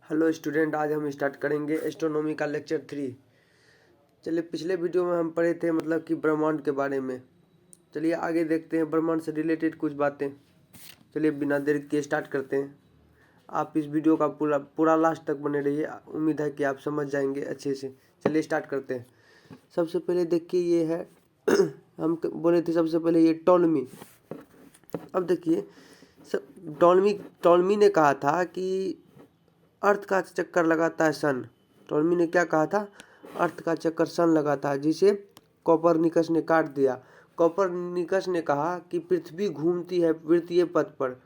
Hello student, आज हम start करेंगे एस्ट्रोनॉमी का लेक्चर 3। चलिए, पिछले वीडियो में हम पढ़े थे मतलब कि ब्रह्मांड के बारे में। चलिए आगे देखते हैं ब्रह्मांड से रिलेटेड कुछ बातें। चलिए बिना देर के स्टार्ट करते हैं। आप इस वीडियो का पूरा लास्ट तक बने रहिए, उम्मीद है कि आप समझ जाएंगे अच्छे से। चलिए स्टार्ट करते हैं। सबसे पहले देखिए ये है हम बोले थे सबसे पहले ये टॉलमी। अब देखिए टॉलमी ने कहा था कि अर्थ का चक्कर लगाता है सन। टॉलमी ने क्या कहा था? अर्थ का चक्कर सन लगाता है, जिसे कोपरनिकस ने काट दिया। कोपरनिकस ने कहा कि पृथ्वी घूमती है वृत्तीय पथ पर।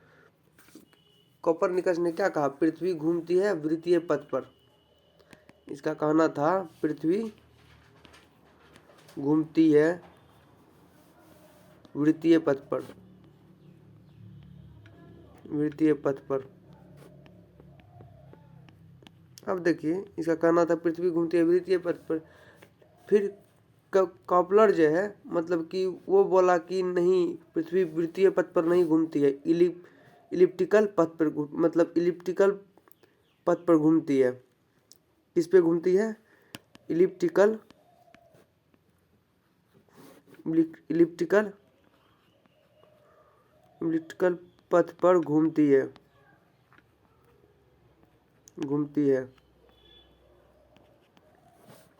कोपरनिकस ने क्या कहा? पृथ्वी घूमती है वृत्तीय पथ पर। इसका कहना था पृथ्वी घूमती है वृत्तीय पथ पर, वृत्तीय पथ पर। अब देखिए इसका कहना था पृथ्वी घूमती है वृत्तीय पथ पर। फिर कॉपलर जो है मतलब कि वो बोला कि नहीं, पृथ्वी वृत्तीय पथ पर नहीं घूमती है, इलिप्टिकल पथ पर मतलब इलिप्टिकल पथ पर घूमती है। किस पे घूमती है? इलिप्टिकल इलिप्टिकल इलिप्टिकल पथ पर घूमती है।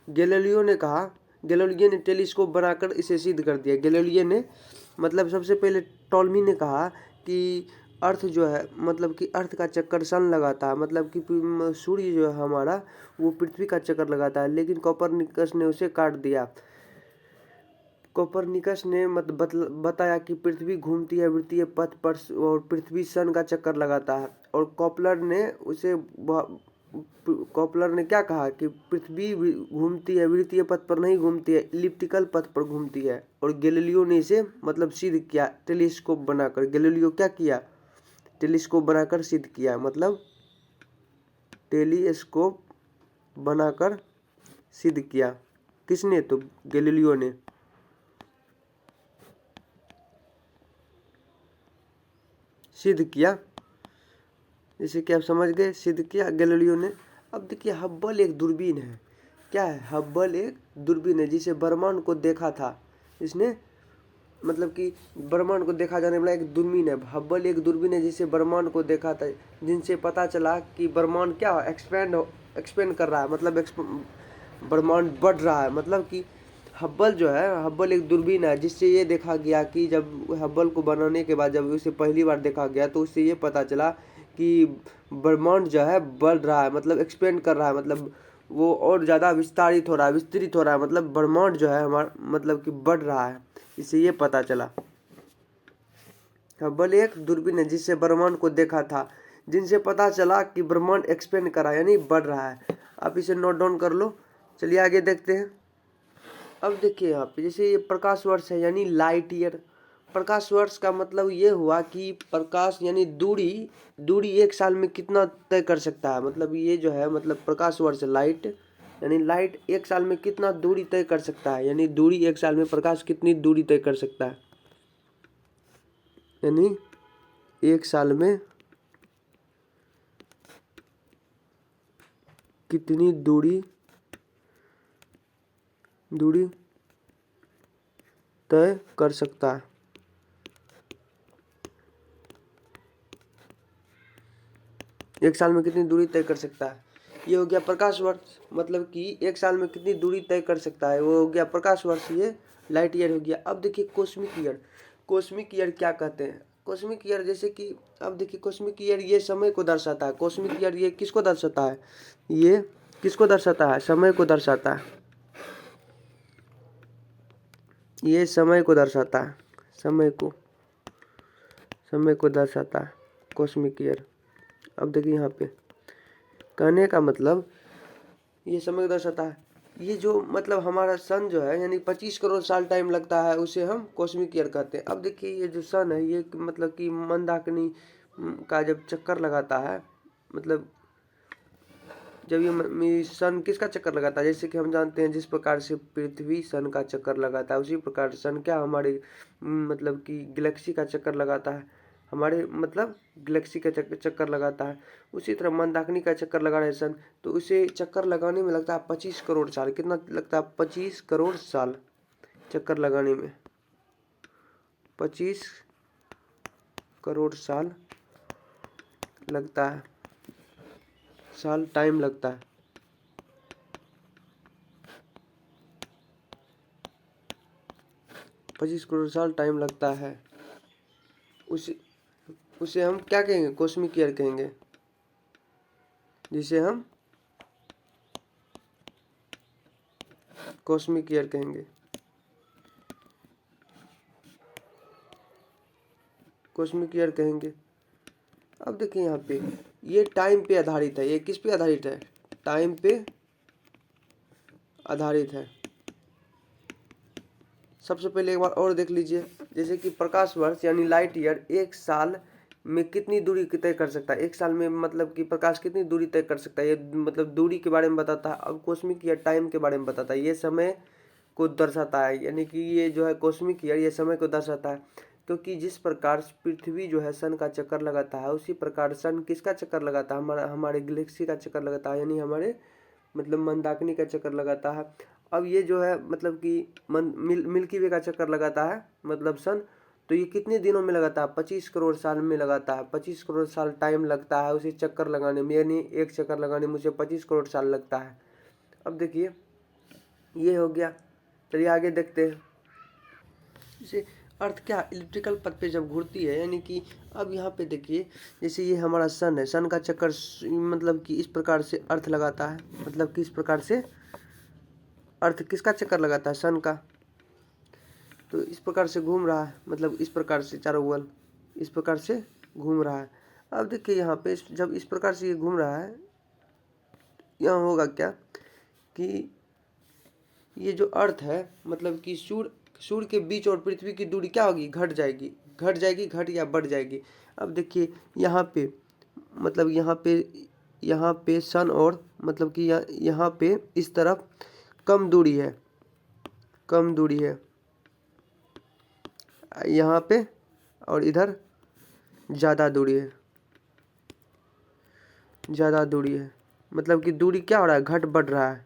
गैलीलियो ने टेलीस्कोप बनाकर इसे सिद्ध कर दिया। गैलीलियो ने मतलब सबसे पहले टॉलमी ने कहा कि अर्थ जो है मतलब कि अर्थ का चक्कर सन लगाता है, मतलब कि सूर्य जो है हमारा वो पृथ्वी का चक्कर लगाता है, लेकिन कोपरनिकस ने उसे काट दिया। कोपरनिकस ने बताया कि पृथ्वी घूमती है वृत्तीय पथ पर और पृथ्वी सन का चक्कर लगाता है। और कॉपलर ने क्या कहा कि पृथ्वी घूमती है वृत्तीय पथ पर नहीं घूमती है, इलिप्टिकल पथ पर घूमती है। और गैलीलियो ने इसे मतलब सिद्ध किया टेलीस्कोप बनाकर। गैलीलियो क्या किया? टेलीस्कोप बनाकर सिद्ध किया, मतलब टेलीस्कोप बनाकर सिद्ध किया। किसने? तो गैलीलियो ने। सिद्ध किया, जैसे कि आप समझ गए, सिद्ध किया गैलीलियो ने। अब देखिए हब्बल एक दूरबीन है। क्या है? हब्बल एक दूरबीन है जिसे ब्रह्मांड को देखा था। इसने मतलब कि ब्रह्मांड को देखा जाने वाला एक दूरबीन है। हब्बल एक दूरबीन है जिसे ब्रह्मांड को देखा था, जिनसे पता चला कि ब्रह्मांड क्या एक्सपेंड कर रहा है, मतलब ब्रह्मांड बढ़ रहा है। मतलब कि हब्बल एक दूरबीन है जिससे ये देखा गया कि जब हब्बल को बनाने के बाद जब उसे पहली बार देखा गया तो उससे ये पता चला कि ब्रह्मांड जो है बढ़ रहा है, मतलब एक्सपेंड कर रहा है, मतलब वो और ज़्यादा विस्तारित हो रहा है, विस्तृत हो रहा है, मतलब ब्रह्मांड जो है हमारा मतलब कि बढ़ रहा है। इससे ये पता चला। हब्बल एक दूरबीन है जिससे ब्रह्मांड को देखा था, जिनसे पता चला कि ब्रह्मांड एक्सपेंड कर रहा है यानी बढ़ रहा है। आप इसे नोट डाउन कर लो। चलिए आगे देखते हैं। अब देखिए यहाँ पे जैसे ये प्रकाश वर्ष है यानी लाइट ईयर। प्रकाश वर्ष का मतलब ये हुआ कि प्रकाश यानी दूरी एक साल में कितना तय कर सकता है। मतलब ये जो है मतलब प्रकाश वर्ष लाइट यानी लाइट एक साल में कितना दूरी तय कर सकता है, यानी दूरी एक साल में प्रकाश कितनी दूरी तय कर सकता है, यानी एक साल में कितनी दूरी तय कर सकता है। एक साल में कितनी दूरी तय कर सकता है, ये हो गया प्रकाश वर्ष। मतलब कि एक साल में कितनी दूरी तय कर सकता है वो हो गया प्रकाश वर्ष, ये लाइट ईयर हो गया। अब देखिए कॉस्मिक ईयर। कॉस्मिक ईयर क्या कहते हैं? कॉस्मिक ईयर जैसे कि अब देखिए कॉस्मिक ईयर ये समय को दर्शाता है। कॉस्मिक ईयर ये किसको दर्शाता है? ये किसको दर्शाता है? समय को दर्शाता है। ये समय को दर्शाता है, समय को दर्शाता है कॉस्मिक ईयर। अब देखिए यहाँ पे कहने का मतलब ये समय को दर्शाता है। ये जो मतलब हमारा सन जो है यानी 25 करोड़ साल टाइम लगता है, उसे हम कॉस्मिक ईयर कहते हैं। अब देखिए ये जो सन है ये मतलब कि मंदाकिनी का जब चक्कर लगाता है, मतलब जब ये सन किसका चक्कर लगाता है, जैसे कि हम जानते हैं जिस प्रकार से पृथ्वी सन का चक्कर लगाता है उसी प्रकार सन क्या हमारे मतलब कि गैलेक्सी का चक्कर लगाता है, हमारे मतलब गैलेक्सी का चक्कर लगाता है। उसी तरह मंदाकिनी का चक्कर लगा रहे सन, तो उसे चक्कर लगाने में लगता है 25 करोड़ साल। कितना लगता है? 25 करोड़ साल चक्कर लगाने में। 25 करोड़ साल लगता है, साल टाइम लगता है। 25 करोड़ साल टाइम लगता है। उसे हम क्या कहेंगे? कॉस्मिक ईयर कहेंगे, जिसे हम कॉस्मिक ईयर कहेंगे, कॉस्मिक ईयर कहेंगे। अब देखिए यहाँ पे ये टाइम पे आधारित है। ये किस पे आधारित है? टाइम पे आधारित है। सबसे पहले एक बार और देख लीजिए, जैसे कि प्रकाश वर्ष यानी लाइट ईयर एक साल में कितनी दूरी तय कर सकता है? एक साल में मतलब कि प्रकाश कितनी दूरी तय कर सकता है, ये मतलब दूरी के बारे में बताता है। अब कॉस्मिक ईयर टाइम के बारे में बताता है, ये समय को दर्शाता है। यानी कि ये जो है कॉस्मिक ईयर, ये समय को दर्शाता है। क्योंकि जिस प्रकार पृथ्वी जो है सन का चक्कर लगाता है, उसी प्रकार सन किसका चक्कर लगाता है? हमारे गैलेक्सी का चक्कर लगाता है, यानी हमारे मतलब मंदाकिनी का चक्कर लगाता है। अब ये जो है मतलब कि मिल्की वे का चक्कर लगाता है मतलब सन, तो ये कितने दिनों में लगाता है? 25 करोड़ साल में लगाता है। 25 करोड़ साल टाइम लगता है उसे चक्कर लगाने में, यानी एक चक्कर लगाने में उसे 25 करोड़ साल लगता है। अब देखिए ये हो गया। चलिए आगे देखते हैं। जैसे अर्थ क्या इलेक्ट्रिकल पथ पे जब घूरती है, यानी कि अब यहाँ पे देखिए, जैसे ये हमारा सन है, सन का चक्कर मतलब कि इस प्रकार से अर्थ लगाता है। मतलब कि इस प्रकार से अर्थ किसका चक्कर लगाता है? सन का। तो इस प्रकार से घूम रहा है, मतलब इस प्रकार से चारों ओर इस प्रकार से घूम रहा है। अब देखिए यहाँ पे जब इस प्रकार से ये घूम रहा है, यहाँ होगा क्या कि ये जो अर्थ है मतलब कि सूर्य के बीच और पृथ्वी की दूरी क्या होगी? घट जाएगी, घट या बढ़ जाएगी। अब देखिए यहाँ पे मतलब यहाँ पे सन और मतलब कि यहाँ पे इस तरफ कम दूरी है, कम दूरी है यहाँ पे, और इधर ज़्यादा दूरी है, ज़्यादा दूरी है। मतलब कि दूरी क्या हो रहा है? घट बढ़ रहा है,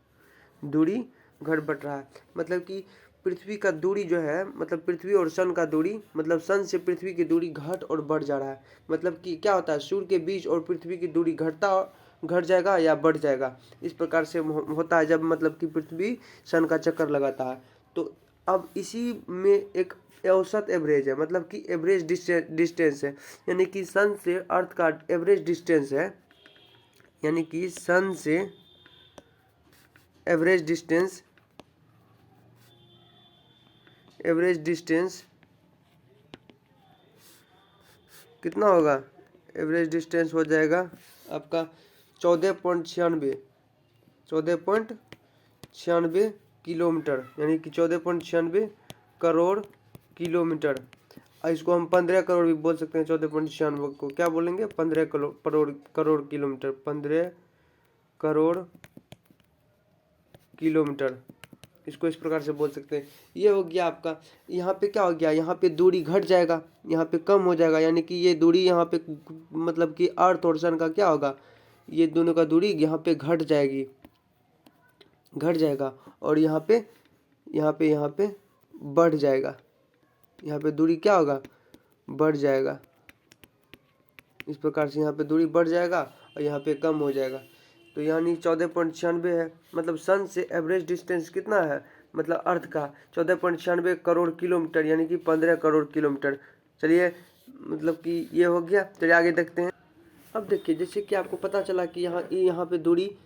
दूरी घट बढ़ रहा है। मतलब कि पृथ्वी का दूरी जो है, मतलब पृथ्वी और सन का दूरी, मतलब सन से पृथ्वी की दूरी घट और बढ़ जा रहा है। मतलब कि क्या होता है? सूर्य के बीच और पृथ्वी की दूरी घट जाएगा या बढ़ जाएगा, इस प्रकार से होता है जब मतलब कि पृथ्वी सन का चक्कर लगाता है। तो अब इसी में एक औसत एवरेज है, मतलब कि एवरेज डिस्टेंस है, यानी कि सन से अर्थ का एवरेज डिस्टेंस है, यानी कि सन से एवरेज डिस्टेंस कितना होगा? एवरेज डिस्टेंस हो जाएगा आपका 14.96 किलोमीटर, यानी कि 14.96 करोड़ किलोमीटर। और इसको हम 15 करोड़ भी बोल सकते हैं। 14.96 को क्या बोलेंगे? 15 करोड़ किलोमीटर, 15 करोड़ किलोमीटर, इसको इस प्रकार से बोल सकते हैं। ये हो गया आपका। यहाँ पे क्या हो गया? यहाँ पे दूरी घट जाएगा, यहाँ पे कम हो जाएगा, यानी कि ये दूरी यहाँ पे मतलब कि अर्थ और सन का क्या होगा? ये दोनों का दूरी यहाँ पे घट जाएगी, घट जाएगा, और यहाँ पे बढ़ जाएगा। यहाँ पे दूरी क्या होगा? बढ़ जाएगा। इस प्रकार से यहाँ पे दूरी बढ़ जाएगा और यहाँ पे कम हो जाएगा। तो यानी 14.96 है। मतलब सन से एवरेज डिस्टेंस कितना है? मतलब अर्थ का 14.96 करोड़ किलोमीटर, यानी कि 15 करोड़ किलोमीटर। चलिए मतलब कि ये हो गया। चलिए आगे देखते हैं। अब देखिए जैसे कि आपको पता चला कि यहाँ पे दूरी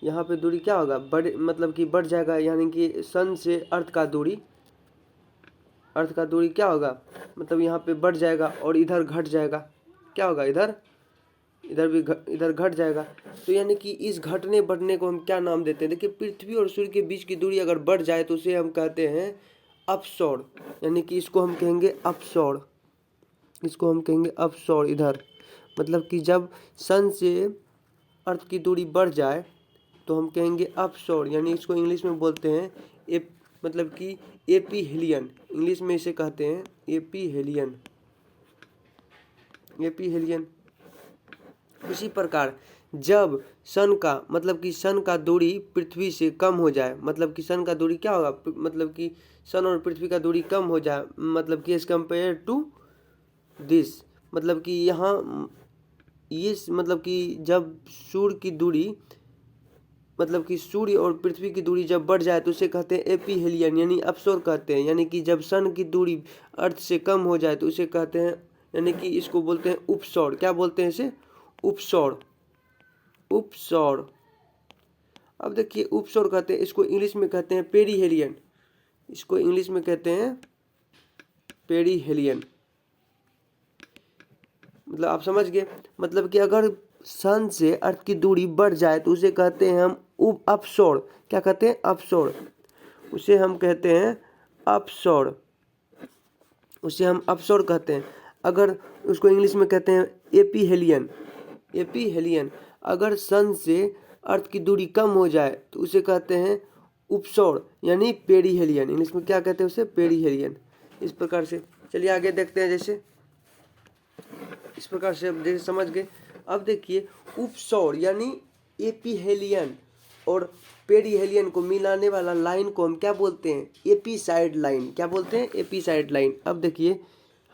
क्या होगा? मतलब कि बढ़ जाएगा, यानी कि सन से अर्थ का दूरी क्या होगा? मतलब यहाँ पे बढ़ जाएगा और इधर घट जाएगा। क्या होगा? इधर घट जाएगा। तो यानी कि इस घटने बढ़ने को हम क्या नाम देते हैं? देखिए पृथ्वी और सूर्य के बीच की दूरी अगर बढ़ जाए तो उसे हम कहते हैं अपसौर, यानी कि इसको हम कहेंगे अपसौर, इधर। मतलब कि जब सन से अर्थ की दूरी बढ़ जाए तो हम कहेंगे अपसौर, यानी इसको इंग्लिश में बोलते हैं मतलब कि एपीहेलियन, इंग्लिश में इसे कहते हैं एपीहेलियन, एपीहेलियन। उसी प्रकार जब सन का मतलब कि सन का दूरी पृथ्वी से कम हो जाए, मतलब कि सन का दूरी क्या होगा, मतलब कि सन और पृथ्वी का दूरी कम हो जाए, मतलब कि एज कम्पेयर टू दिस, मतलब कि यहाँ ये मतलब कि जब सूर्य की दूरी मतलब कि सूर्य और पृथ्वी की दूरी जब बढ़ जाए तो उसे कहते हैं एपीहेलियन यानी अपसौर कहते हैं। यानी कि जब सन की दूरी अर्थ से कम हो जाए तो उसे कहते हैं, यानी कि इसको बोलते हैं उपसौर। क्या बोलते हैं इसे? उपसौर। उपसौर। अब देखिए उपसौर कहते हैं, इसको इंग्लिश में कहते हैं पेरीहेलियन। इसको इंग्लिश में कहते हैं पेरीहेलियन। मतलब आप समझ गए, मतलब कि अगर सन से अर्थ की दूरी बढ़ जाए तो उसे कहते हैं हम अपसौर। क्या कहते हैं? अपसौर। उसे हम कहते हैं अपसौर। उसे हम अपसौर कहते हैं। अगर उसको इंग्लिश में कहते हैं एपीहेलियन। एपीहेलियन। अगर सन से अर्थ की दूरी कम हो जाए तो उसे कहते हैं उपसौर यानी पेरीहेलियन। इंग्लिश में क्या कहते हैं उसे? पेरीहेलियन। इस प्रकार से चलिए आगे देखते हैं। जैसे इस प्रकार से अब जैसे समझ गए। अब देखिए उपसौर यानी एपीहेलियन और पेरीहेलियन को मिलाने वाला लाइन को हम क्या बोलते हैं? एपीसाइड लाइन। क्या बोलते हैं? एपीसाइड लाइन। अब देखिए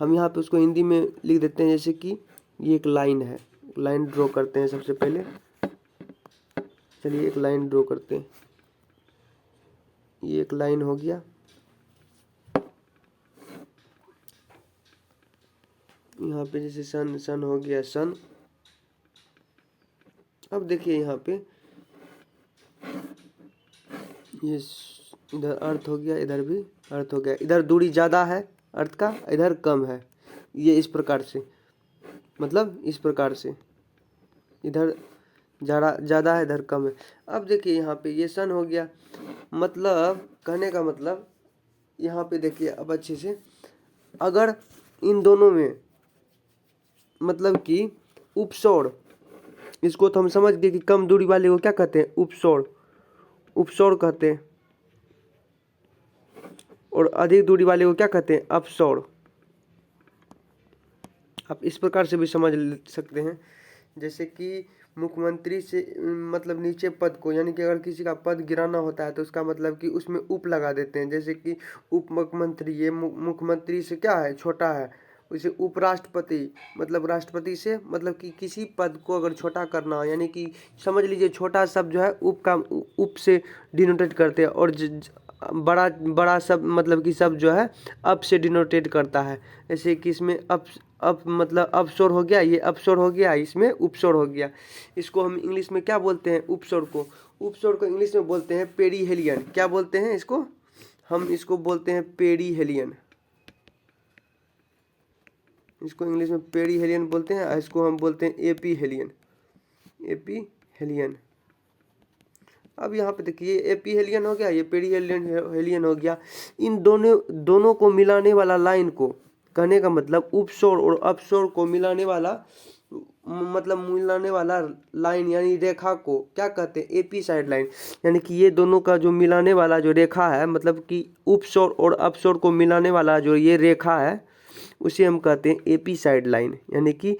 हम यहाँ पे उसको हिंदी में लिख देते हैं, जैसे कि ये एक लाइन है। लाइन ड्रॉ करते हैं सबसे पहले। चलिए एक लाइन ड्रॉ करते हैं। ये एक लाइन हो गया। यहाँ पे जैसे सन सन हो गया सन। अब देखिए यहाँ पे ये इधर अर्थ हो गया, इधर भी अर्थ हो गया। इधर दूरी ज़्यादा है अर्थ का, इधर कम है। ये इस प्रकार से, मतलब इस प्रकार से इधर ज़्यादा है, इधर कम है। अब देखिए यहाँ पे ये सन हो गया। मतलब कहने का मतलब यहाँ पे देखिए अब अच्छे से, अगर इन दोनों में मतलब कि उपसौर, इसको तो हम समझ गए कि कम दूरी वाले को क्या कहते हैं? उपसौर। उपसौर कहते हैं। और अधिक दूरी वाले को क्या कहते हैं? अपसौर। आप इस प्रकार से भी समझ सकते हैं। जैसे कि मुख्यमंत्री से मतलब नीचे पद को, यानी कि अगर किसी का पद गिराना होता है तो उसका मतलब कि उसमें उप लगा देते हैं। जैसे कि उप मुख्यमंत्री, ये मुख्यमंत्री से क्या है? छोटा है। उसे उपराष्ट्रपति, मतलब राष्ट्रपति से मतलब कि किसी पद को अगर छोटा करना हो, यानी कि समझ लीजिए छोटा शब्द जो है उप का उप से डिनोटेट करते हैं, और बड़ा बड़ा शब्द मतलब कि शब्द जो है अप से डिनोटेट करता है। जैसे कि इसमें अप मतलब अपस्वर हो गया, ये अपस्वर हो गया, इसमें उपस्वर हो गया। इसको हम इंग्लिश में क्या बोलते हैं? उपस्वर को। उपस्वर को इंग्लिश में बोलते हैं पेरीहेलियन। क्या बोलते हैं इसको? हम इसको बोलते हैं पेरीहेलियन। इसको इंग्लिश में पेरीहेलियन बोलते हैं, इसको हम बोलते हैं एपीहेलियन। एपीहेलियन। अब यहाँ पे देखिए एपीहेलियन हो गया, ये पेरीहेलियन हो गया। इन दोनों को मिलाने वाला लाइन को, कहने का मतलब उपस्वर और अपस्वर को मिलाने वाला मतलब मिलाने वाला लाइन यानी रेखा को क्या कहते हैं? एपीसाइड लाइन। यानी कि ये दोनों का जो मिलाने वाला जो रेखा है, मतलब कि उपस्वर और अपस्वर को मिलाने वाला जो ये रेखा है उसे हम कहते हैं एपीसाइड लाइन। यानी कि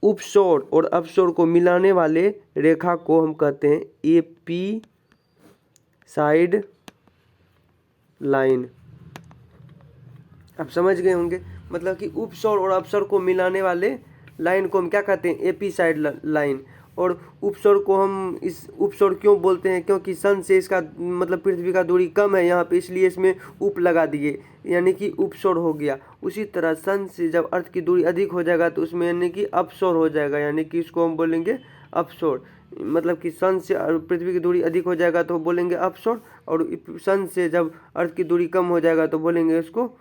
उपस्वर और अपस्वर को मिलाने वाले रेखा को हम कहते हैं एपीसाइड लाइन। आप समझ गए होंगे, मतलब कि उपस्वर और अपस्वर को मिलाने वाले लाइन को हम क्या कहते हैं? एपीसाइड लाइन। और उपस्वर को हम इस उपस्वर क्यों बोलते हैं? क्योंकि सन से इसका मतलब पृथ्वी का दूरी कम है यहाँ पे, इसलिए इसमें उप लगा दिए, यानी कि उपस्वर हो गया। उसी तरह सन से जब अर्थ की दूरी अधिक हो जाएगा तो उसमें यानी कि अपस्वर हो जाएगा, यानी कि इसको हम बोलेंगे अपस्वर। मतलब कि सन से पृथ्वी की दूरी अधिक हो जाएगा तो बोलेंगे अपस्वर, और सन से जब अर्थ की दूरी कम हो जाएगा तो बोलेंगे इसको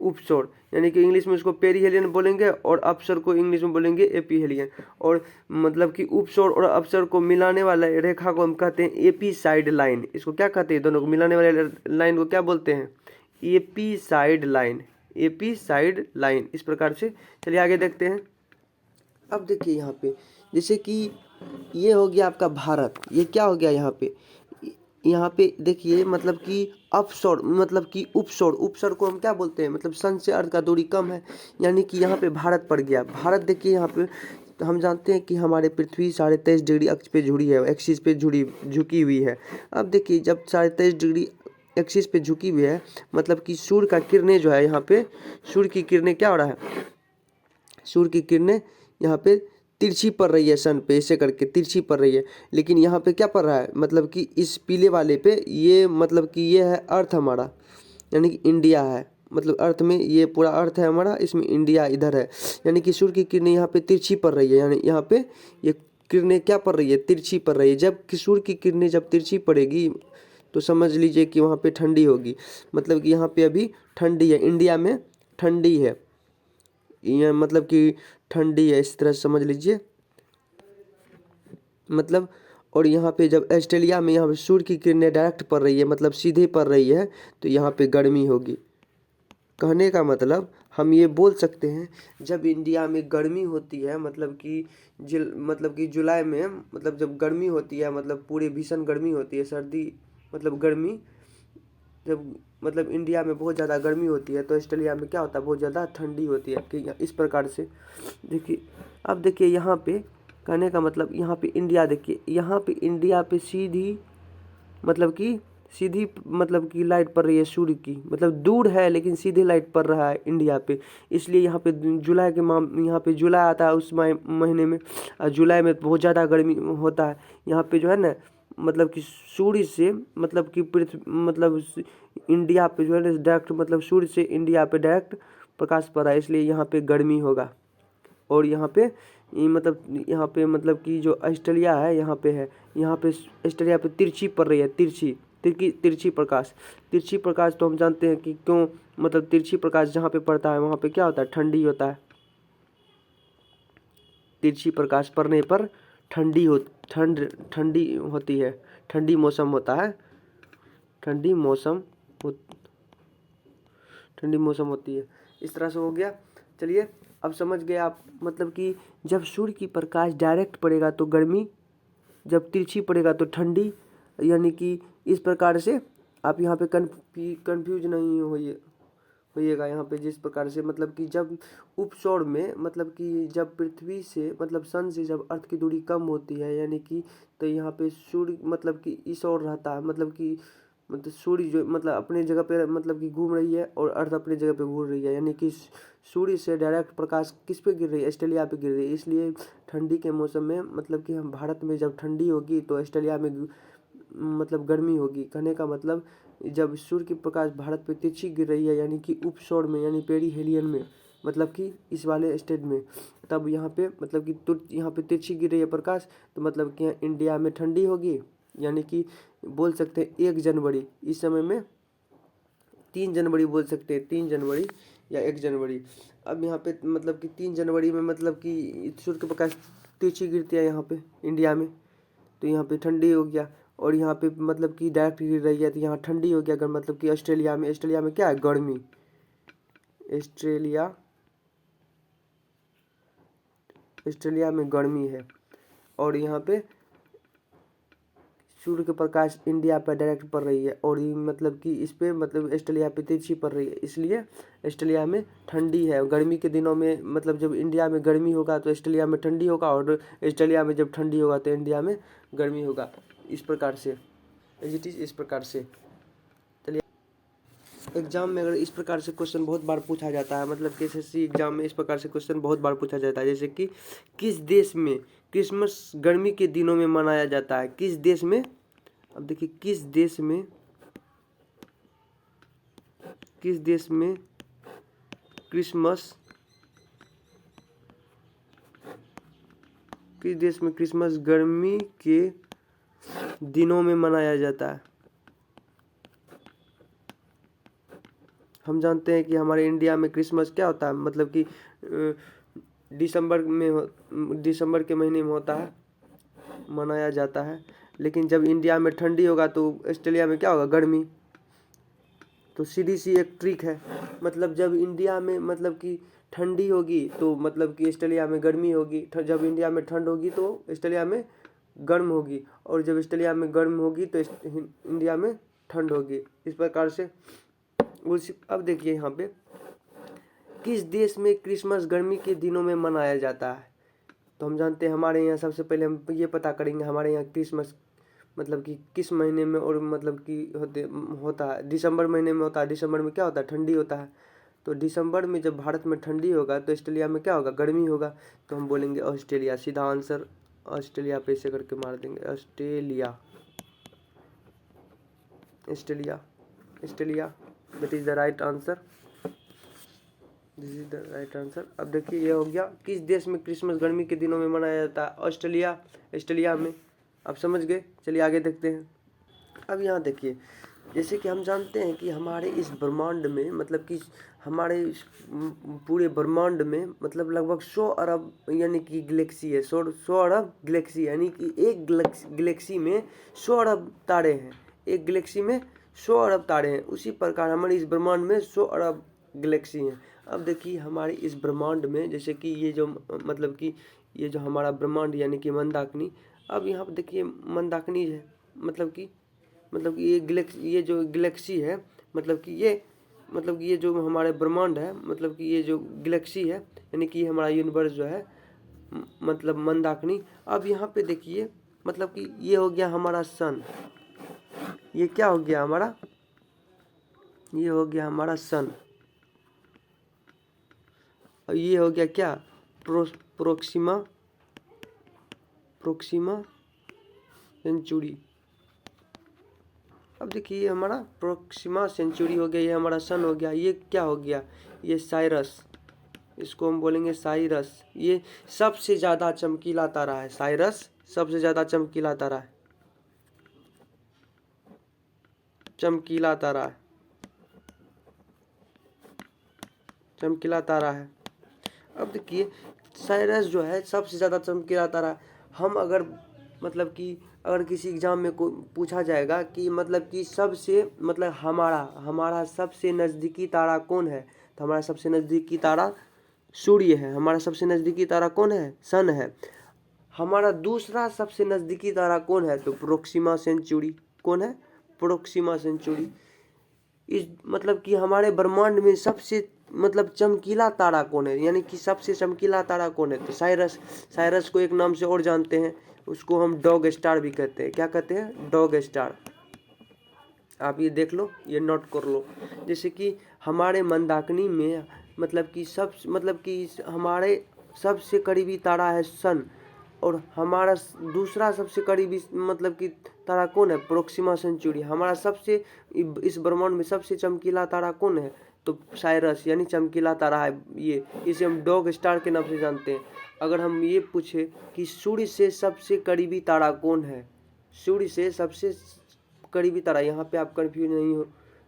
उपस्वर। यानी कि इंग्लिश में इसको पेरीहेलियन बोलेंगे और अपस्वर को इंग्लिश में बोलेंगे एपीहेलियन। और मतलब कि उपस्वर और अपस्वर को मिलाने वाला रेखा को हम कहते हैं एपीसाइड लाइन। इसको क्या कहते हैं? दोनों को मिलाने वाले लाइन को क्या बोलते हैं? एपीसाइड लाइन। एपीसाइड लाइन। इस प्रकार से चलिए आगे देखते हैं। अब देखिए यहाँ पे जैसे कि ये हो गया आपका भारत। ये क्या हो गया यहाँ पे? यहाँ पे देखिए मतलब कि अपसौर मतलब कि उपसौर, उपसौर को हम क्या बोलते हैं, मतलब सन से अर्थ का दूरी कम है, यानी कि यहाँ पे भारत पड़ गया। भारत देखिए यहाँ पे तो हम जानते हैं कि हमारे पृथ्वी 23.5 डिग्री अक्ष पे जुड़ी है, एक्सिस पे झुकी हुई है। अब देखिए जब 23.5 डिग्री एक्सिस पे झुकी हुई है, मतलब कि सूर्य का किरणें जो है यहाँ पे, सूर्य की किरणें क्या हो रहा है, सूर्य की किरणें यहाँ पे तिरछी पड़ रही है, सन पे ऐसे करके तिरछी पड़ रही है। लेकिन यहाँ पे क्या पड़ रहा है, मतलब कि इस पीले वाले पे ये मतलब कि ये है अर्थ हमारा, यानी कि इंडिया है, मतलब अर्थ में ये पूरा अर्थ है हमारा, इसमें इंडिया इधर है। यानी कि सूर्य की किरणें यहाँ पे तिरछी पड़ रही है, यानी यहाँ पे ये किरणें क्या पड़ रही है, तिरछी पड़ रही है। जब कि सूर्य की किरणें जब तिरछी पड़ेगी तो समझ लीजिए कि वहाँ पे ठंडी होगी, मतलब कि यहाँ पे अभी ठंडी है, इंडिया में ठंडी है, ये मतलब कि ठंडी है, इस तरह से समझ लीजिए मतलब। और यहाँ पे जब ऑस्ट्रेलिया में यहाँ पे सूर्य की किरणें डायरेक्ट पड़ रही है, मतलब सीधे पड़ रही है, तो यहाँ पे गर्मी होगी। कहने का मतलब हम ये बोल सकते हैं, जब इंडिया में गर्मी होती है, मतलब कि मतलब कि जुलाई में, मतलब जब गर्मी होती है, मतलब पूरे भीषण गर्मी होती है, सर्दी मतलब गर्मी, जब मतलब इंडिया में बहुत ज़्यादा गर्मी होती है तो ऑस्ट्रेलिया में क्या होता है, बहुत ज़्यादा ठंडी होती है। कि इस प्रकार से देखिए, अब देखिए यहाँ पे कहने का मतलब, यहाँ पे इंडिया देखिए, यहाँ पे इंडिया पे सीधी मतलब कि सीधी मतलब कि लाइट पड़ रही है सूर्य की, मतलब दूर है लेकिन सीधे लाइट पड़ रहा है इंडिया पे। इसलिए यहाँ पे जुलाई के यहाँ पे जुलाई आता है उस महीने में, और जुलाई में बहुत ज़्यादा गर्मी होता है। यहाँ पे जो है ना, मतलब कि सूर्य से मतलब कि पृथ्वी मतलब इंडिया पे जो है ना डायरेक्ट, मतलब सूर्य से इंडिया पे डायरेक्ट प्रकाश पड़ रहा है, इसलिए यहाँ पे गर्मी होगा। और यहाँ पे मतलब कि जो ऑस्ट्रेलिया है यहाँ पे है, यहाँ पे ऑस्ट्रेलिया पे तिरछी पड़ रही है, तिरछी प्रकाश, तिरछी प्रकाश तो हम जानते हैं कि क्यों, मतलब तिरछी प्रकाश जहाँ पे पड़ता है वहाँ पे क्या होता है, ठंडी होता है। तिरछी प्रकाश पड़ने पर ठंडी होती है, ठंडी मौसम होता है, ठंडी मौसम हो ठंडी मौसम होती है। इस तरह से हो गया। चलिए अब समझ गए आप, मतलब कि जब सूर्य की प्रकाश डायरेक्ट पड़ेगा तो गर्मी, जब तिरछी पड़ेगा तो ठंडी, यानी कि इस प्रकार से आप यहाँ पे कन्फ्यूज नहीं होइएगा यहाँ पे। जिस प्रकार से मतलब कि जब उपसौर में, मतलब कि जब पृथ्वी से मतलब सन से जब अर्थ की दूरी कम होती है, यानी कि तो यहाँ पे सूर्य मतलब कि इस ओर रहता है, मतलब कि मतलब सूर्य जो मतलब अपने जगह पे मतलब कि घूम रही है और अर्थ अपनी जगह पे घूम रही है, यानी कि सूर्य से डायरेक्ट प्रकाश किस पे गिर रही है, ऑस्ट्रेलिया पे गिर रही है। इसलिए ठंडी के मौसम में मतलब कि हम भारत में जब ठंडी होगी तो ऑस्ट्रेलिया में मतलब गर्मी होगी। कहने का मतलब जब सूर्य की प्रकाश भारत पे तिरछी गिर रही है, यानी कि उपसौर में, यानी पेरीहेलियन में, मतलब कि इस वाले स्टेट में, तब यहाँ पे मतलब कि यहाँ पे तिरछी गिर रही है प्रकाश, तो मतलब कि यहाँ इंडिया में ठंडी होगी। यानी कि बोल सकते हैं 1 जनवरी, इस समय में 3 जनवरी बोल सकते हैं, 3 जनवरी या 1 जनवरी। अब यहाँ पे मतलब कि 3 जनवरी में मतलब कि सूर्य के प्रकाश तिरछी गिरती है यहाँ पे इंडिया में, तो यहाँ पे ठंडी हो गया। और यहाँ पे मतलब कि डायरेक्ट गिर रही है तो यहाँ ठंडी हो गया। अगर मतलब कि ऑस्ट्रेलिया में क्या है, गर्मी, ऑस्ट्रेलिया में गर्मी है। और यहाँ पे सूर्य के प्रकाश इंडिया पर डायरेक्ट पड़ रही है, और ये मतलब कि इस पे मतलब ऑस्ट्रेलिया पे तिरछी पड़ रही है, इसलिए ऑस्ट्रेलिया में ठंडी है। गर्मी के दिनों में मतलब जब इंडिया में गर्मी होगा तो ऑस्ट्रेलिया में ठंडी होगा, और ऑस्ट्रेलिया में जब ठंडी होगा तो इंडिया में गर्मी होगा। इस प्रकार से इस प्रकार से। चलिए एग्जाम में अगर इस प्रकार से क्वेश्चन बहुत बार पूछा जाता है, मतलब कि एसएससी एग्जाम में इस प्रकार से क्वेश्चन बहुत बार पूछा जाता है, जैसे कि किस देश में क्रिसमस गर्मी के दिनों में मनाया जाता है, किस देश में। अब देखिए किस देश में क्रिसमस गर्मी के दिनों में मनाया जाता है। हम जानते हैं कि हमारे इंडिया में क्रिसमस क्या होता है, मतलब कि दिसंबर के महीने में होता है, मनाया जाता है। लेकिन जब इंडिया में ठंडी होगा तो ऑस्ट्रेलिया में क्या होगा, गर्मी। तो सीधी सी एक ट्रिक है, मतलब जब इंडिया में मतलब कि ठंडी होगी तो मतलब कि ऑस्ट्रेलिया में गर्मी होगी, जब इंडिया में ठंड होगी तो ऑस्ट्रेलिया में गर्म होगी, और जब ऑस्ट्रेलिया में गर्म होगी तो इंडिया में ठंड होगी। इस प्रकार से उसी। अब देखिए यहाँ पे, किस देश में क्रिसमस गर्मी के दिनों में मनाया जाता है? तो हम जानते हैं हमारे यहाँ, सबसे पहले हम ये पता करेंगे हमारे यहाँ क्रिसमस मतलब कि किस महीने में, और मतलब कि होता है दिसंबर महीने में होता है। दिसंबर में क्या होता है? ठंडी होता है। तो दिसंबर में जब भारत में ठंडी होगा तो ऑस्ट्रेलिया में क्या होगा? गर्मी होगा। तो हम बोलेंगे ऑस्ट्रेलिया, सीधा आंसर ऑस्ट्रेलिया पे ऐसे करके मार देंगे, Australia, Australia, Australia, that is the right answer, this is the right answer. अब देखिए ये हो गया, किस देश में क्रिसमस गर्मी के दिनों में मनाया जाता है? ऑस्ट्रेलिया, ऑस्ट्रेलिया में। आप समझ गए? चलिए आगे देखते हैं। अब यहाँ देखिए, जैसे कि हम जानते हैं कि हमारे इस ब्रह्मांड में, मतलब कि हमारे इस पूरे ब्रह्मांड में मतलब लगभग 100 अरब यानी कि गैलेक्सी है। 100 अरब गैलेक्सी, यानी कि एक गैलेक्सी में 100 अरब तारे हैं। एक गैलेक्सी में 100 अरब तारे हैं। उसी प्रकार हमारे इस ब्रह्मांड में 100 अरब गैलेक्सी हैं। अब देखिए हमारे इस ब्रह्मांड में, जैसे कि ये जो मतलब कि ये जो हमारा ब्रह्मांड यानी कि मंदाकिनी, अब यहाँ पर देखिए मंदाकिनी है, मतलब कि ये जो गैलेक्सी है, मतलब कि ये जो हमारे ब्रह्मांड है, मतलब कि ये जो गैलेक्सी है यानी कि हमारा यूनिवर्स जो है, मतलब मंदाकिनी। अब यहाँ पे देखिए, मतलब कि ये हो गया हमारा सन। ये क्या हो गया हमारा? ये हो गया हमारा सन। और ये हो गया क्या? Proxima Centauri. अब देखिए ये हमारा प्रोक्सिमा सेंचुरी हो गया, ये हमारा सन हो गया। ये क्या हो गया? ये साइरस, इसको हम बोलेंगे साइरस। ये सबसे ज़्यादा चमकीला तारा है। साइरस सबसे ज़्यादा चमकीला तारा है, चमकीला तारा है, चमकीला तारा है। अब देखिए साइरस जो है सबसे ज़्यादा चमकीला तारा। हम अगर मतलब कि अगर किसी एग्जाम में पूछा जाएगा कि मतलब कि सबसे मतलब हमारा सबसे नज़दीकी तारा कौन है, तो हमारा सबसे नज़दीकी तारा सूर्य है। हमारा सबसे नज़दीकी तारा कौन है? सन है। हमारा दूसरा सबसे नज़दीकी तारा कौन है? तो प्रोक्सिमा सेंचुरी। कौन है? Proxima Centauri. इस मतलब कि हमारे ब्रह्मांड में सबसे मतलब चमकीला तारा कौन है, यानी कि सबसे चमकीला तारा कौन है? तो साइरस। साइरस को एक नाम से और जानते हैं, उसको हम डॉग स्टार भी कहते हैं। क्या कहते हैं? Dog star. आप ये देख लो, ये नोट कर लो। जैसे कि हमारे मंदाकिनी में मतलब कि हमारे सबसे करीबी तारा है सन, और हमारा दूसरा सबसे करीबी मतलब कि तारा कौन है? Proxima Centauri. हमारा सबसे इस ब्रह्मांड में सबसे चमकीला तारा कौन है? तो साइरस, यानी चमकीला तारा है ये। इसे हम डॉग स्टार के नाम से जानते हैं। अगर हम ये पूछे कि सूर्य से सबसे करीबी तारा कौन है, सूर्य से सबसे करीबी तारा, यहाँ पे आप कंफ्यूज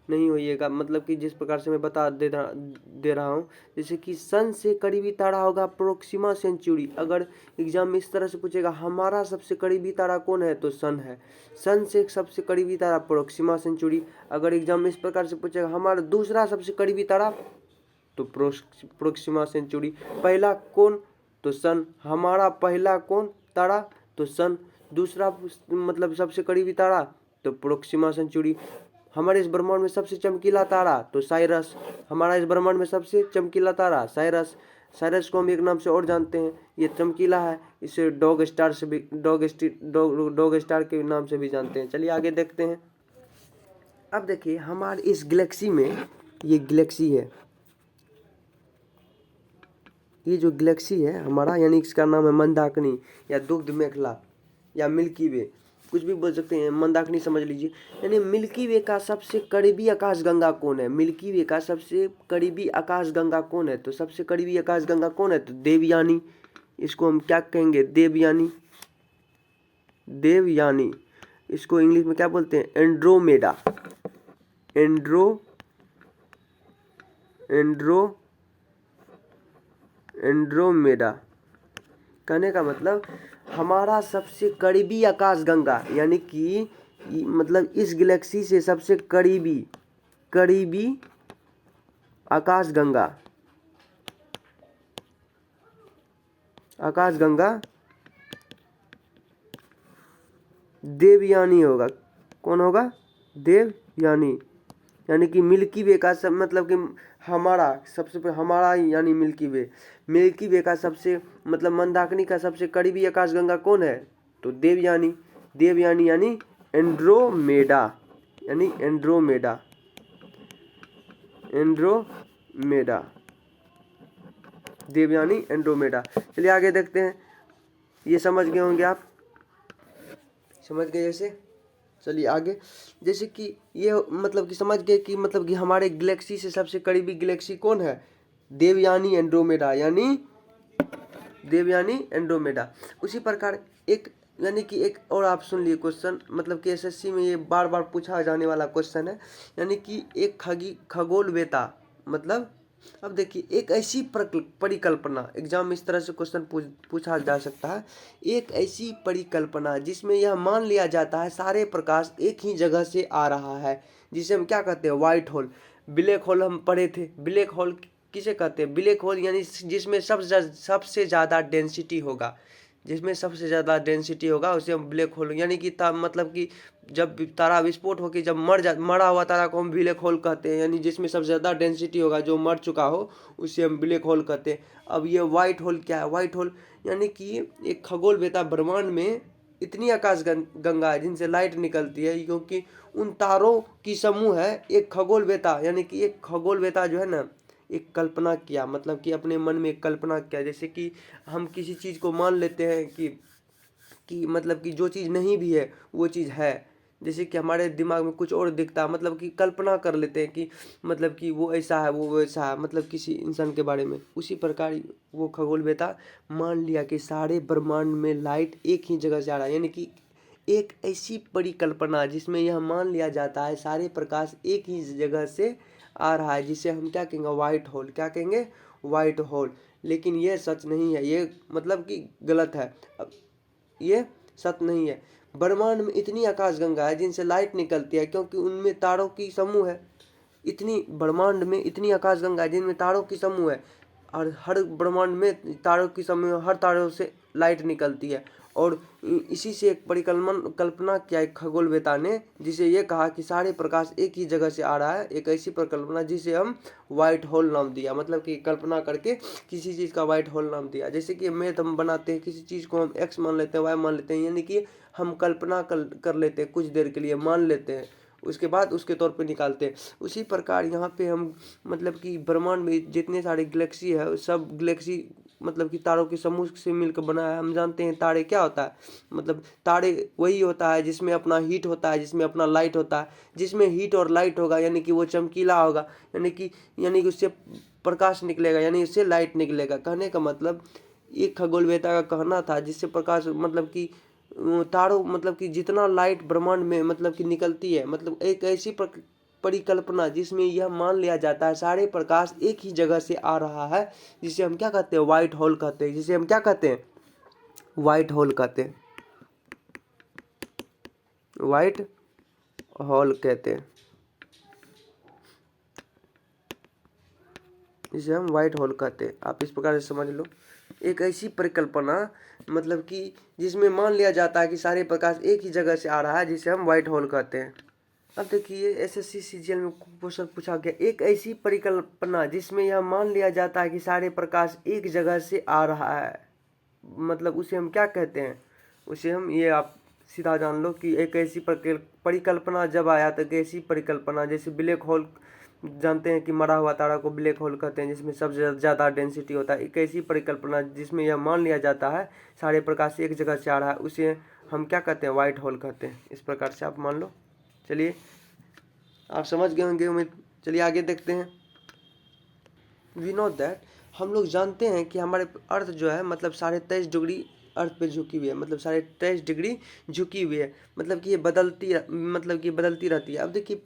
नहीं होइएगा, मतलब कि जिस प्रकार से मैं बता दे रहा हूँ। जैसे कि सन से करीबी तारा होगा प्रोक्सिमा सेंचुरी। अगर एग्जाम में इस तरह से पूछेगा हमारा सबसे करीबी तारा कौन है, तो सन है। सन से सबसे करीबी तारा प्रोक्सिमा सेंचुरी। अगर एग्जाम में इस प्रकार से पूछेगा हमारा दूसरा सबसे करीबी तारा, तो प्रोक्सिमा सेंचुरी। पहला कौन? तो सन। हमारा पहला कौन तारा? तो सन। दूसरा मतलब सबसे करीबी तारा, तो प्रोक्सिमा सेंचुरी। हमारे इस ब्रह्मांड में सबसे चमकीला तारा, तो साइरस। हमारा इस ब्रह्मांड में सबसे चमकीला तारा साइरस। साइरस को हम एक नाम से और जानते हैं, ये चमकीला है। इसे डॉग स्टार से भी डॉग स्टार के नाम से भी जानते हैं। चलिए आगे देखते हैं। अब देखिए हमारे इस गैलेक्सी में, ये गैलेक्सी है, ये जो गैलेक्सी है हमारा, यानी इसका नाम है मंदाकिनी या दुग्ध मेखला या मिल्की वे, कुछ भी बोल सकते हैं। मंदाकिनी समझ लीजिए। यानी मिल्की वे का सबसे करीबी आकाशगंगा कौन है? मिल्की वे का सबसे करीबी आकाशगंगा कौन है? तो सबसे करीबी आकाशगंगा कौन है? तो देवयानी। इसको हम क्या कहेंगे? देवयानी। देवयानी। इसको इंग्लिश में क्या बोलते हैं? एंड्रोमेडा। एंड्रोमेडा। कहने का मतलब हमारा सबसे करीबी आकाशगंगा, यानी कि मतलब इस गैलेक्सी से सबसे करीबी आकाशगंगा देवयानी होगा। कौन होगा? देवयानी। यानी कि मिल्की वे का सब मतलब कि हमारा सबसे हमारा यानी मिल्की वे का सबसे मतलब मंदाकिनी का सबसे करीबी आकाशगंगा कौन है? तो देवयानी। देवयानी यानी एंड्रोमेडा, यानी एंड्रोमेडा, एंड्रोमेडा, देवयानी एंड्रोमेडा। चलिए आगे देखते हैं। ये समझ गए होंगे आप, समझ गए जैसे। चलिए आगे, जैसे कि ये मतलब कि समझ गए कि मतलब कि हमारे गैलेक्सी से सबसे करीबी गैलेक्सी कौन है? देवयानी एंड्रोमेडा, यानी देवयानी एंड्रोमेडा। उसी प्रकार एक यानी कि एक और आप सुन लिए क्वेश्चन, मतलब कि एसएससी में ये बार बार पूछा जाने वाला क्वेश्चन है। यानी कि एक खगोलवेता, मतलब अब देखिए एक ऐसी परिकल्पना, एग्जाम में इस तरह से क्वेश्चन पूछा जा सकता है। एक ऐसी परिकल्पना जिसमें यह मान लिया जाता है सारे प्रकाश एक ही जगह से आ रहा है, जिसे हम क्या कहते हैं? White hole. ब्लैक होल हम पढ़े थे। ब्लैक होल किसे कहते हैं? ब्लैक होल यानी जिसमें सबसे ज़्यादा डेंसिटी होगा, जिसमें सबसे ज़्यादा डेंसिटी होगा उसे हम ब्लैक होल, यानी कि मतलब कि जब तारा विस्फोट होकर जब मरा हुआ तारा को हम ब्लैक होल कहते हैं, यानी जिसमें सबसे ज़्यादा डेंसिटी होगा, जो मर चुका हो उसे हम ब्लैक होल कहते हैं। अब ये व्हाइट होल क्या है? व्हाइट होल यानी कि एक खगोलवेता ब्रह्मांड में इतनी आकाश गंगा है जिनसे लाइट निकलती है, क्योंकि उन तारों की समूह है एक खगोलवेता। यानी कि एक खगोलवेता जो है ना, एक कल्पना किया, मतलब कि अपने मन में एक कल्पना किया। जैसे कि हम किसी चीज़ को मान लेते हैं कि मतलब कि जो चीज़ नहीं भी है वो चीज़ है। जैसे कि हमारे दिमाग में कुछ और दिखता है, मतलब कि कल्पना कर लेते हैं कि मतलब कि वो ऐसा है, वो वैसा है, मतलब किसी इंसान के बारे में। उसी प्रकार वो खगोलवेता मान लिया कि सारे ब्रह्मांड में लाइट एक ही जगह से आ रहा है, यानी कि एक ऐसी परिकल्पना जिसमें यह मान लिया जाता है सारे प्रकाश एक ही जगह से आ रहा है, जिसे हम क्या कहेंगे? White hole. क्या कहेंगे? White hole. लेकिन यह सच नहीं है, ये मतलब कि गलत है। अब ये सच नहीं है। ब्रह्मांड में इतनी आकाशगंगा है जिनसे लाइट निकलती है, क्योंकि उनमें तारों की समूह है। इतनी ब्रह्मांड में इतनी आकाशगंगा है जिनमें तारों की समूह है, और हर ब्रह्मांड में तारों की समूह, हर तारों से लाइट निकलती है। और इसी से एक कल्पना किया एक खगोलवेता ने, जिसे ये कहा कि सारे प्रकाश एक ही जगह से आ रहा है। एक ऐसी परिकल्पना जिसे हम व्हाइट होल नाम दिया, मतलब कि कल्पना करके किसी चीज़ का व्हाइट होल नाम दिया। जैसे कि मैथ हम बनाते हैं, किसी चीज़ को हम एक्स मान लेते हैं, वाई मान लेते हैं, यानी कि हम कल्पना कर लेते हैं, कुछ देर के लिए मान लेते हैं, उसके बाद उसके तौर पे निकालते हैं। उसी प्रकार यहाँ पे हम मतलब कि ब्रह्मांड में जितने सारे गैलेक्सी है, सब गैलेक्सी मतलब कि तारों के समूह से मिलकर बना है। हम जानते हैं तारे क्या होता है, मतलब तारे वही होता है जिसमें अपना हीट होता है, जिसमें अपना लाइट होता है। जिसमें हीट और लाइट होगा यानी कि वो चमकीला होगा, यानी कि उससे प्रकाश निकलेगा, यानी उससे लाइट निकलेगा। कहने का मतलब एक खगोलवेता का कहना था जिससे प्रकाश मतलब कि तारों मतलब कि जितना लाइट ब्रह्मांड में मतलब कि निकलती है, मतलब एक ऐसी परिकल्पना जिसमें यह मान लिया जाता है सारे प्रकाश एक ही जगह से आ रहा है, जिसे हम क्या कहते हैं? व्हाइट होल कहते हैं। जिसे हम क्या कहते हैं? व्हाइट होल कहते हैं। व्हाइट होल कहते हैं, जिसे हम व्हाइट होल कहते हैं। आप इस प्रकार से समझ लो, एक ऐसी परिकल्पना मतलब कि जिसमें मान लिया जाता है कि सारे प्रकाश एक ही जगह से आ रहा है, जिसे हम व्हाइट होल कहते हैं। अब देखिए एसएससी सीजीएल में क्वेश्चन पूछा गया, एक ऐसी परिकल्पना जिसमें यह मान लिया जाता है कि सारे प्रकाश एक जगह से आ रहा है, मतलब उसे हम क्या कहते हैं? उसे हम, ये आप सीधा जान लो कि एक ऐसी परिकल्पना जब आया तो एक ऐसी परिकल्पना, जैसे ब्लैक होल जानते हैं कि मरा हुआ तारा को ब्लैक होल कहते हैं, जिसमें सबसे ज़्यादा डेंसिटी होता है। एक ऐसी परिकल्पना जिसमें यह मान लिया जाता है सारे प्रकाश एक जगह से आ रहा है, उसे हम क्या कहते हैं? व्हाइट होल कहते हैं। इस प्रकार से आप मान लो। चलिए आप समझ गए होंगे उम्मीद। चलिए आगे देखते हैं। वी नो दैट, हम लोग जानते हैं कि हमारे अर्थ जो है मतलब 23.5 डिग्री अर्थ पे झुकी हुई है, मतलब 23.5 डिग्री झुकी हुई है, मतलब कि ये बदलती रहती है। अब देखिए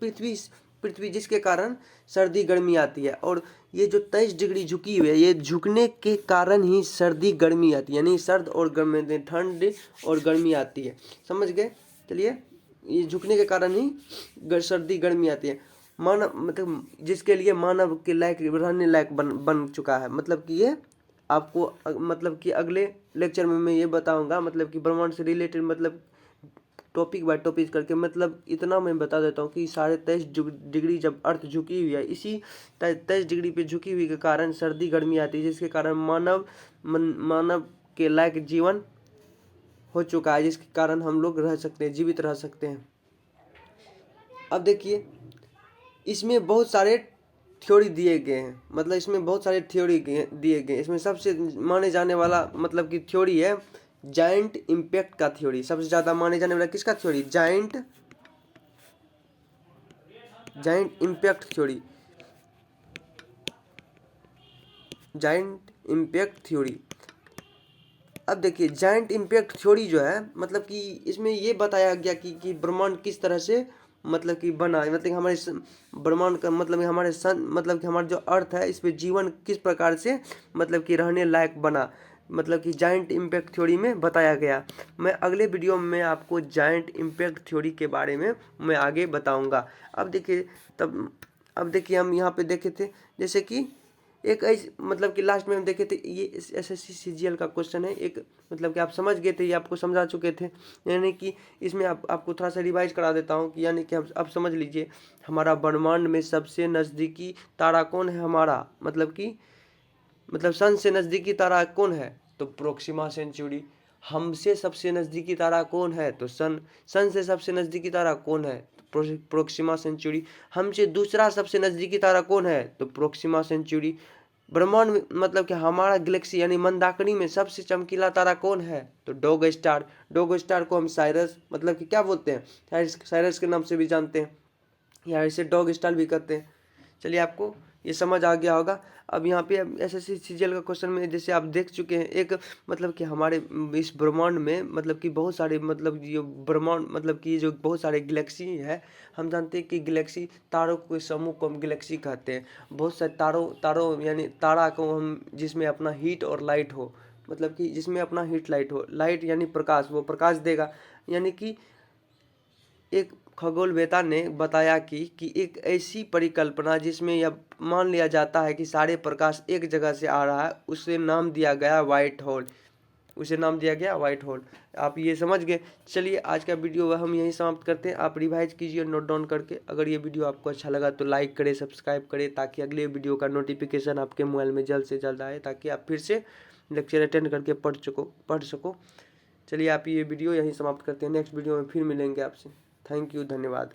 पृथ्वी जिसके कारण सर्दी गर्मी आती है, और ये जो 23 डिग्री झुकी हुई है, ये झुकने के कारण ही सर्दी गर्मी आती है, यानी सर्द और गर्मी, ठंड और गर्मी आती है। समझ गए? चलिए, ये झुकने के कारण ही सर्दी गर्मी आती है। मानव मतलब जिसके लिए मानव के लायक रहने लायक बन चुका है। मतलब कि ये आपको मतलब कि अगले लेक्चर में मैं ये बताऊंगा, मतलब कि ब्रह्मांड से रिलेटेड मतलब टॉपिक बाय टॉपिक करके, मतलब इतना मैं बता देता हूँ कि 23.5 डिग्री जब अर्थ झुकी हुई है, इसी 23 डिग्री पे झुकी हुई के कारण सर्दी गर्मी आती है, जिसके कारण मानव के लायक जीवन हो चुका है, जिसके कारण हम लोग रह सकते हैं, जीवित रह सकते हैं। अब देखिए इसमें बहुत सारे थ्योरी दिए गए हैं, मतलब इसमें बहुत सारे थ्योरी दिए गए। इसमें सबसे माने जाने वाला मतलब कि थ्योरी है जायंट इम्पैक्ट का थ्योरी। सबसे ज़्यादा माने जाने वाला किसका theory? Giant impact theory, giant impact theory. अब देखिए जायंट इम्पैक्ट थ्योरी जो है, मतलब कि इसमें ये बताया गया कि ब्रह्मांड किस तरह से मतलब कि बना है, मतलब हमारे ब्रह्मांड का मतलब हमारे सन मतलब कि हमारा जो अर्थ है इस पे जीवन किस प्रकार से मतलब कि रहने लायक बना, मतलब कि जायंट इम्पैक्ट थ्योरी में बताया गया। मैं अगले वीडियो में आपको जायंट इम्पैक्ट थ्योरी के बारे में मैं आगे बताऊंगा। अब देखिए हम यहाँ पे देखे थे जैसे कि एक ऐसे मतलब कि लास्ट में हम देखे थे, ये SSC CGL का क्वेश्चन है एक, मतलब कि आप समझ गए थे, ये आपको समझा चुके थे, यानी कि इसमें आपको थोड़ा सा रिवाइज करा देता हूँ कि यानी कि आप समझ लीजिए हमारा ब्रह्मांड में सबसे नज़दीकी तारा कौन है हमारा, मतलब सन से नज़दीकी तारा कौन है? तो प्रोक्सिमा सेंचुरी। हमसे सबसे नज़दीकी तारा कौन है? तो सन से सबसे नज़दीकी तारा कौन है? Proxima Centauri. हमसे दूसरा सबसे नज़दीकी तारा कौन है? तो प्रोक्सिमा सेंचुरी। ब्रह्मांड में मतलब कि हमारा गैलेक्सी यानी मंदाकिनी में सबसे चमकीला तारा कौन है? तो डॉग स्टार। डॉग स्टार को हम साइरस मतलब कि क्या बोलते हैं, साइरस के नाम से भी जानते हैं, या इसे डॉग स्टार भी कहते हैं। चलिए आपको ये समझ आ गया होगा। अब यहाँ पे SSC CGL का क्वेश्चन में जैसे आप देख चुके हैं, एक मतलब कि हमारे इस ब्रह्मांड में मतलब कि बहुत सारे मतलब ये ब्रह्मांड मतलब कि जो बहुत सारे गैलेक्सी है, हम जानते हैं कि गैलेक्सी तारों के समूह को हम गैलेक्सी कहते हैं। बहुत सारे तारों यानी तारा को हम जिसमें अपना हीट और लाइट हो, मतलब कि जिसमें अपना हीट लाइट हो, लाइट यानी प्रकाश, वो प्रकाश देगा। यानी कि एक खगोलवेता ने बताया कि एक ऐसी परिकल्पना जिसमें यह मान लिया जाता है कि सारे प्रकाश एक जगह से आ रहा है, उसे नाम दिया गया व्हाइट होल, उसे नाम दिया गया व्हाइट होल। आप ये समझ गए। चलिए आज का वीडियो हम यहीं समाप्त करते हैं। आप रिवाइज कीजिए नोट डाउन करके। अगर ये वीडियो आपको अच्छा लगा तो लाइक करें, सब्सक्राइब करें, ताकि अगले वीडियो का नोटिफिकेशन आपके मोबाइल में जल्द से जल्द आए, ताकि आप फिर से लेक्चर अटेंड करके पढ़ सको। चलिए आप ये वीडियो यहीं समाप्त करते हैं, नेक्स्ट वीडियो में फिर मिलेंगे आपसे। थैंक यू, धन्यवाद।